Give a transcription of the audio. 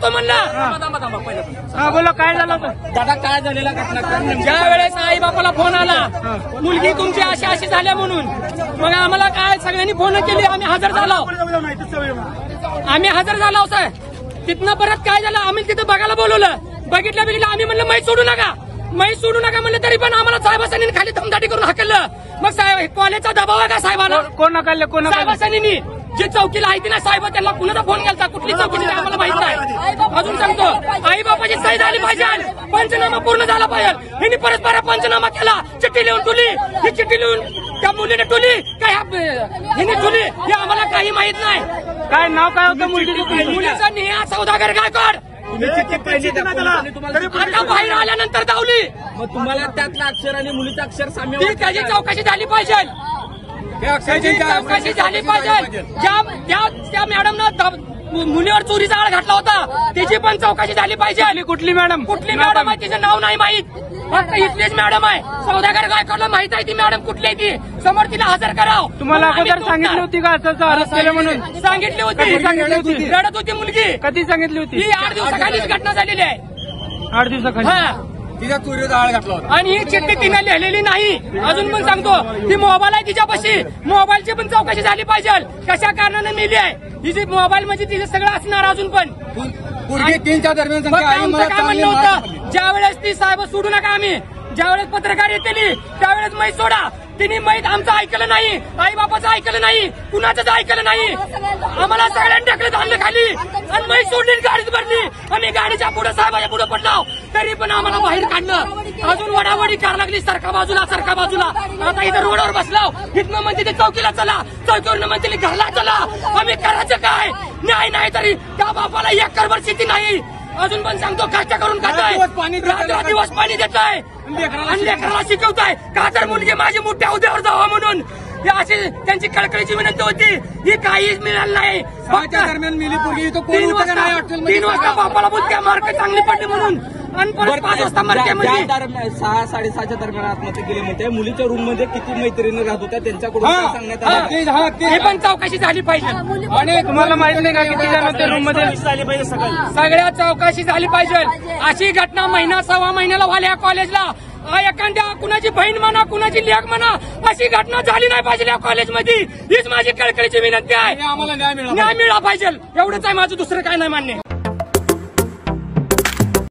सांगतो म्हणलं। बोला काय झालं होतं दादा, काय झालेला घटना? ज्या वेळेस आई बापाला फोन आला मुलगी तुमची अशी अशी झाल्या म्हणून, मग आम्हाला काय सगळ्यांनी फोन केली, आम्ही हजर झालो साहेब। तिथनं परत काय झालं, आम्ही तिथं बघायला बोलवलं, बघितलं आम्ही म्हणलं मैत सोडू नका म्हणलं, तरी पण आम्हाला साहेबांनी खाली दमदाटी करून हाकललं। मग साहेब कॉलेजचा दबाव आहे का साहेबांना? कोण हाकललं? साहेबांनी जे चौकीला आहे ना साहेब, त्यांना कुणाचा फोन केला, कुठली चौकी आम्हाला माहित नाही। अजून सांगतो, आई बापाची सही झाली पाहिजे, पंचनामा पूर्ण झाला पाहिजे। यांनी परस्पर पंचनामा केला, चिठ्ठी लिहून ठेवली, ही चिठ्ठी लिहून त्या मुलीने ठेवली काय हिने ठेवली हे आम्हाला काही माहित नाही। काय नाव काय होतं मुलीचं? नेहा सौदागर गायकवाड। आता बाहेर आल्यानंतर धावली, मग तुम्हाला त्यातलं अक्षर आणि मुलीचं अक्षर साम्य, त्याची चौकशी झाली पाहिजे, चौकशी झाली पाहिजे। ज्या मॅडमनं मुलीवर चोरीचा आळ घातला होता त्याची पण चौकशी झाली पाहिजे। कुठली मॅडम आहे तिचं नाव नाही माहित, फक्त इथलीच मॅडम आहे सौदागर गायकवाडला माहित आहे ती मॅडम कुठली आहे ती, समोर तिला हजर करावं। तुम्हाला अगोदर सांगितली होती का असं अरेस्ट केलं म्हणून? सांगितली होती, रडत होती मुलगी। कधी सांगितली होती? ही 8 दिवसाखालीच घटना झालेली आहे, 8 दिवसाखाली तिच्या चोरीचा आळ घातला होता। आणि ही चिठ्ठी तिने लिहिलेली नाही। अजून पण सांगतो, ती मोबाईल आहे तिच्यापाशी, मोबाईलची पण चौकशी झाली पाहिजे, कशा कारणाने मिली आहे हिची मोबाईल, म्हणजे तिचं सगळं असणार। अजून पण 3च्या दरम्यान काय म्हणलं होतं, ज्यावेळेस ती साहेब सोडू नका, आम्ही ज्यावेळेस पत्रकार येते त्यावेळेस मैत सोडा, तिने मैत आमचं ऐकलं नाही, आई बापाचं ऐकलं नाही, कुणाचंच ऐकलं नाही। आम्हाला सगळ्यांनी ढकलत आणलं खाली आणि मैत सोडली, गाडीत भरली, आम्ही गाडीच्या पुढे साहेबाच्या पुढे पडलो, तरी पण आम्हाला बाहेर काढलं। अजून वडावडी करायला लागली, सारखा बाजूला। आता इथं रोडवर बसलो, इथनं म्हणते ते चौकीला चला, चौकीवरनं म्हणते घरला चला, आम्ही करायचं काय? न्याय नाही तरी त्या बापाला 1 करभर शेती नाही। अजून पण सांगतो, कष्ट करून खाताय, दिवस पाणी देताय आणि लेकराला शिकवताय का तर मुलगी माझी मोठ्या हुद्द्यावर जावा म्हणून। अशी त्यांची कळकळीची विनंती होती, ही काहीच मिळालं नाही। 6च्या दरम्यान मिली पूर्वी 3 वाजता बापाला बुद्ध्या मार्क चांगली पडली म्हणून, आणि परत 5 वाजता मार्क म्हणजे 6-6:30च्या दरम्यान आत्महत्या केली म्हणते। मुलीच्या रूम मध्ये किती मैत्रिणी राहत होत्या त्यांच्याकडून सांगण्यात आलं, हे पण चौकशी झाली पाहिजे। आणि तुम्हाला माहित नाही का किती जण होते रूम मध्ये? सगळ्या चौकशी झाली पाहिजे। अशी घटना महिना 1.25 महिन्याला व्हाल्या कॉलेजला, एखाद्या कुणाची बहीण म्हणा, कुणाची लेक म्हणा, अशी घटना झाली नाही पाहिजे या कॉलेजमध्ये, हीच माझी कळकळीची विनंती आहे। आम्हाला न्याय मिळाला पाहिजे, एवढंच आहे माझं, दुसरं काय नाही मान्य।